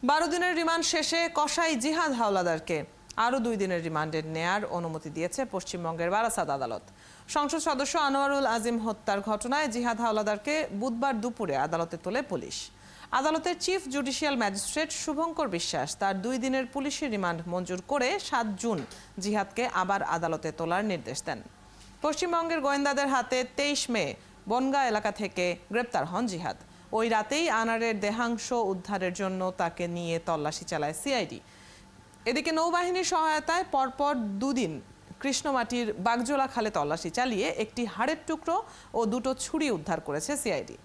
12 দিনের রিমান্ড শেষে কসাই জিহাদ হাওলাদারকে আরও 2 দিনের রিমান্ডে নেয়ার অনুমতি দিয়েছে পশ্চিমবঙ্গের বারাসাত আদালত। সংসদ সদস্য আনোয়ারুল আজিম হত্যার ঘটনায় জিহাদ হাওলাদারকে বুধবার দুপুরে আদালতে তোলে পুলিশ। আদালতের চিফ জুডিশিয়াল ম্যাজিস্ট্রেট শুভঙ্কর বিশ্বাস তার 2 দিনের পুলিশি রিমান্ড মঞ্জুর করে 7 জুন জিহাদকে আবার আদালতে তোলার নির্দেশ দেন। পশ্চিমবঙ্গের গোয়েন্দাদের হাতে 23 মে বনগাঁ এলাকা থেকে গ্রেপ্তার হন জিহাদ। ওই রাতেই আনারের দেহাংশ উদ্ধারের জন্য তাকে নিয়ে তল্লাশি চালায় সিআইডি। এদিকে নৌবাহিনীর সহায়তায় পরপর 2 দিন কৃষ্ণমাটির বাগজোলা খালে তল্লাশি চালিয়ে একটি হাড়ের টুকরো ও 2টো ছুরি উদ্ধার করেছে সিআইডি।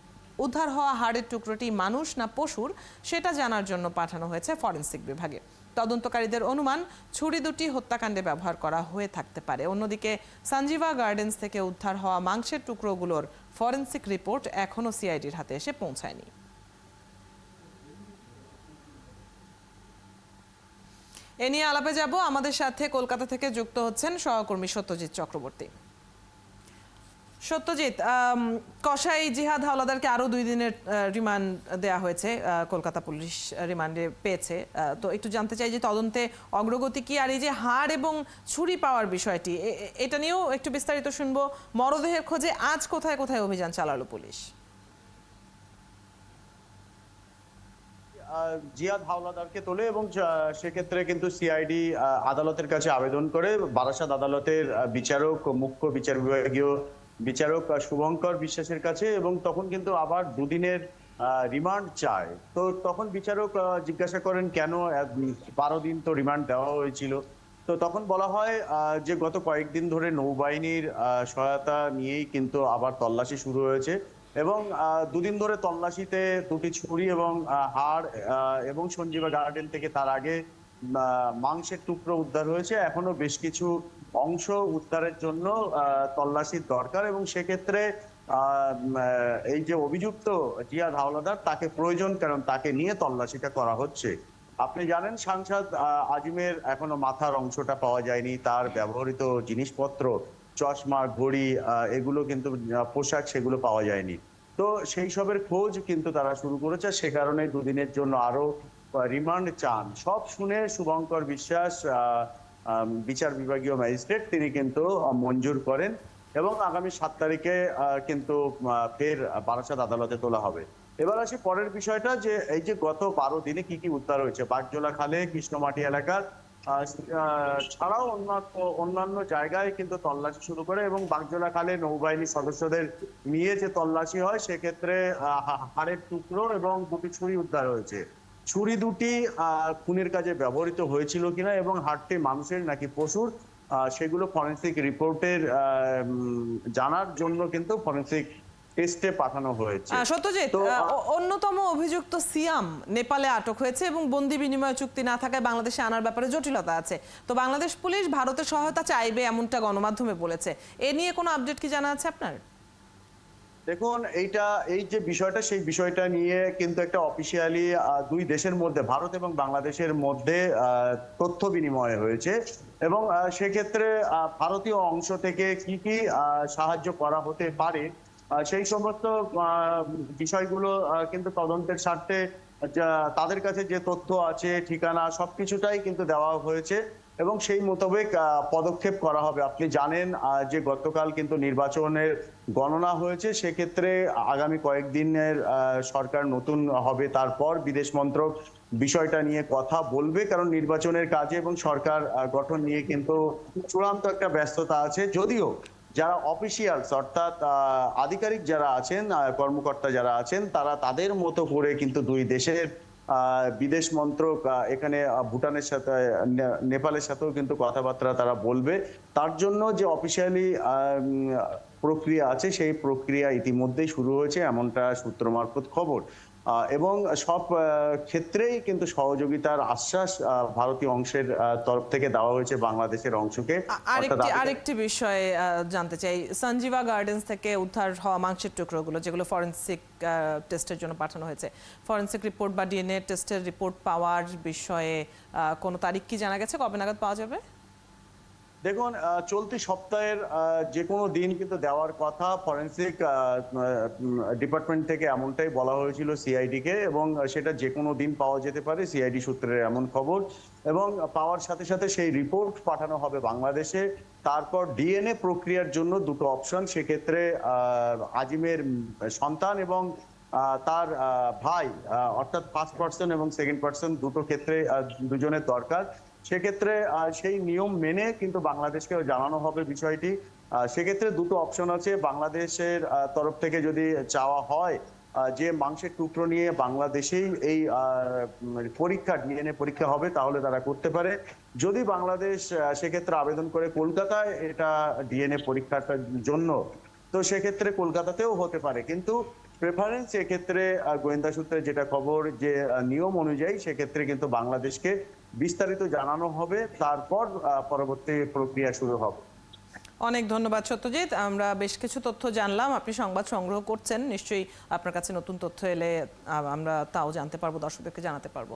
উদ্ধার হওয়া হাড়ের টুকরোটি মানুষ না পশুর সেটা জানার জন্য পাঠানো হয়েছে ফরেনসিক বিভাগে। তদন্তকারীদের অনুমান ছুরি দুটি হত্যাকাণ্ডে ব্যবহার করা হয়ে থাকতে পারে। অন্যদিকে সঞ্জীবা গার্ডেন্স থেকে উদ্ধার হওয়া মাংসের টুকরোগুলোর ফরেনসিক রিপোর্ট এখনও সিআইডির হাতে এসে পৌঁছায়নি। এ নিয়ে আলাপে যাব। আমাদের সাথে কলকাতা থেকে যুক্ত হচ্ছেন সহকর্মী সত্যজিৎ চক্রবর্তী। সত্যজিৎ, কসাই জিহাদ হাওলাদারকে আরো 2 দিনের রিমান্ড দেয়া হয়েছে, কলকাতা পুলিশ রিমান্ডে পেয়েছে। তো একটু জানতে চাই যে তদন্তে অগ্রগতি কি, আর এই যে হাড় এবং ছুরি পাওয়ার বিষয়টি, এটা নিয়েও একটু বিস্তারিত শুনবো। মরদেহের খোঁজে আজ কোথায় কোথায় অভিযান চালালো পুলিশ? জিহাদ হাওলাদারকে তোলে এবং সেক্ষেত্রে কিন্তু সিআইডি আদালতের কাছে আবেদন করে বারাসাত আদালতের বিচারক, মুখ্য বিচার বিভাগীয় বিচারক শুভঙ্কর বিশ্বাসের কাছে, এবং তখন কিন্তু আবার 2 দিনের রিমান্ড চায়। তো তখন বিচারক জিজ্ঞাসা করেন কেন 12 দিন তো রিমান্ড দেওয়া হয়েছিল। তো তখন বলা হয় যে গত কয়েকদিন ধরে নৌবাহিনীর সহায়তা নিয়েই কিন্তু আবার তল্লাশি শুরু হয়েছে, এবং 2 দিন ধরে তল্লাশিতে 2টি ছুরি এবং হাড় এবং সঞ্জীবা গার্ডেন থেকে তার আগে মাংসের টুকরো উদ্ধার হয়েছে। এখনো বেশ কিছু অংশ উদ্ধারের জন্য তল্লাশির দরকার, এবং সেক্ষেত্রে এই যে অভিযুক্ত জিহাদ হাওলাদার তাকে প্রয়োজন, কারণ তাকে নিয়ে তল্লাশিটা করা হচ্ছে। আপনি জানেন সাংসদ আজিমের এখনো মাথার অংশটা পাওয়া যায়নি, তার ব্যবহৃত জিনিসপত্র, চশমা, ঘড়ি, এগুলো কিন্তু পোশাক, সেগুলো পাওয়া যায়নি। তো সেই সবের খোঁজ কিন্তু তারা শুরু করেছে, সে কারণে 2 দিনের জন্য আরো রিমান্ড চান। সব শুনে শুভঙ্কর বিশ্বাস বিচার বিভাগীয় ম্যাজিস্ট্রেট তিনি কিন্তু মঞ্জুর করেন, এবং আগামী 7 তারিখে কিন্তু ফের বারাসাত আদালতে তোলা হবে। এবার আসি পরের বিষয়টা, যে এই যে গত 12 দিনে কি কি উদ্ধার হয়েছে বাগজোলা খালে, কৃষ্ণমাটি এলাকার ছাড়াও অন্যান্য জায়গায় কিন্তু তল্লাশি শুরু করে, এবং বাগজোলা খালে নৌবাহিনীর সদস্যদের নিয়ে যে তল্লাশি হয় সেক্ষেত্রে হাড়ের টুকরো এবং 2টি ছুরি উদ্ধার হয়েছে। ছুরি দুটি খুনের কাজে ব্যবহৃত হয়েছিল কিনা এবং হাড়টি মানুষের নাকি পশুর, সেগুলো ফরেনসিক রিপোর্টের জানার জন্য কিন্তু ফরেনসিক টেস্টে পাঠানো হয়েছে। সত্যজিৎ, অন্যতম অভিযুক্ত সিয়াম নেপালে আটক হয়েছে এবং বন্দি বিনিময় চুক্তি না থাকায় বাংলাদেশে আনার ব্যাপারে জটিলতা আছে। তো বাংলাদেশ পুলিশ ভারতের সহায়তা চাইবে এমনটা গণমাধ্যমে বলেছে। এ নিয়ে কোনো আপডেট কি জানা আছে আপনার? দেখুন, এই যে বিষয়টা, সেই বিষয়টা নিয়ে কিন্তু একটা অফিসিয়ালি 2 দেশের মধ্যে, ভারত এবং বাংলাদেশের মধ্যে তথ্য বিনিময় হয়েছে, এবং সেক্ষেত্রে ভারতীয় অংশ থেকে কি কি সাহায্য করা হতে পারে সেই সমস্ত বিষয়গুলো কিন্তু তদন্তের স্বার্থে তাদের কাছে যে তথ্য আছে, ঠিকানা, সবকিছুটাই কিন্তু দেওয়া হয়েছে, এবং সেই মোতাবেক পদক্ষেপ করা হবে। আপনি জানেন যে গতকাল কিন্তু নির্বাচনের গণনা হয়েছে, সেক্ষেত্রে আগামী কয়েকদিনের সরকার নতুন হবে, তারপর বিদেশ মন্ত্রক বিষয়টা নিয়ে কথা বলবে, কারণ নির্বাচনের কাজে এবং সরকার গঠন নিয়ে কিন্তু চূড়ান্ত একটা ব্যস্ততা আছে। যদিও যারা অফিসিয়ালস, অর্থাৎ আধিকারিক যারা আছেন, কর্মকর্তা যারা আছেন, তারা তাদের মতো করে কিন্তু 2 দেশের বিদেশ মন্ত্রক এখানে ভুটানের সাথে, নেপালের সাথেও কিন্তু কথাবার্তা তারা বলবে। তার জন্য যে অফিসিয়ালি প্রক্রিয়া আছে, সেই প্রক্রিয়া ইতিমধ্যেই শুরু হয়েছে, এমনটা সূত্র মারফত খবর, এবং সব ক্ষেত্রেই কিন্তু সহযোগিতার আশ্বাস ভারতীয় অংশের তরফ থেকে দেওয়া হয়েছে বাংলাদেশের অংশকে। আরেকটি বিষয়ে জানতে চাই, সঞ্জীবা গার্ডেন্স থেকে উদ্ধার হওয়া মাংসের টুকরোগুলো যেগুলো ফরেনসিক টেস্টের জন্য পাঠানো হয়েছে, ফরেনসিক রিপোর্ট বা ডিএনএ টেস্টের রিপোর্ট পাওয়ার বিষয়ে কোনো তারিখ কি জানা গেছে? কবে নাগাদ পাওয়া যাবে? দেখুন, চলতি সপ্তাহের যে কোনো দিন কিন্তু দেওয়ার কথা ফরেন্সিক ডিপার্টমেন্ট থেকে, এমনটাই বলা হয়েছিল সিআইডি কে, এবং সেটা যে কোনো দিন পাওয়া যেতে পারে, সিআইডি সূত্রের এমন খবর। এবং পাওয়ার সাথে সাথে সেই রিপোর্ট পাঠানো হবে বাংলাদেশে। তারপর ডিএনএ প্রক্রিয়ার জন্য দুটো অপশন, সেক্ষেত্রে আজিমের সন্তান এবং তার ভাই, অর্থাৎ ফার্স্ট পার্সন এবং সেকেন্ড পার্সন, দুটো ক্ষেত্রে দুজনের দরকার। সেক্ষেত্রে সেই নিয়ম মেনে কিন্তু বাংলাদেশকে জানানো হবে বিষয়টি। সেক্ষেত্রে দুটো অপশন আছে বাংলাদেশের তরফ থেকে, যদি চাওয়া হয় যে মাংসের টুকরো নিয়ে বাংলাদেশেই এই পরীক্ষা, ডিএনএ পরীক্ষা হবে, তাহলে তারা করতে পারে। যদি বাংলাদেশ সেক্ষেত্রে আবেদন করে কলকাতায় এটা ডিএনএ পরীক্ষার জন্য, তো সেক্ষেত্রে কলকাতাতেও হতে পারে। কিন্তু প্রেফারেন্স এক্ষেত্রে গোয়েন্দা সূত্রে যেটা খবর, যে নিয়ম অনুযায়ী সেক্ষেত্রে কিন্তু বাংলাদেশকে বিস্তারিত জানানো হবে, তারপর পরবর্তী প্রক্রিয়া শুরু হবে। অনেক ধন্যবাদ সত্যজিৎ। আমরা বেশ কিছু তথ্য জানলাম, আপনি সংবাদ সংগ্রহ করছেন, নিশ্চয়ই আপনার কাছে নতুন তথ্য এলে আমরা তাও জানতে পারবো, দর্শকদেরকে জানাতে পারবো।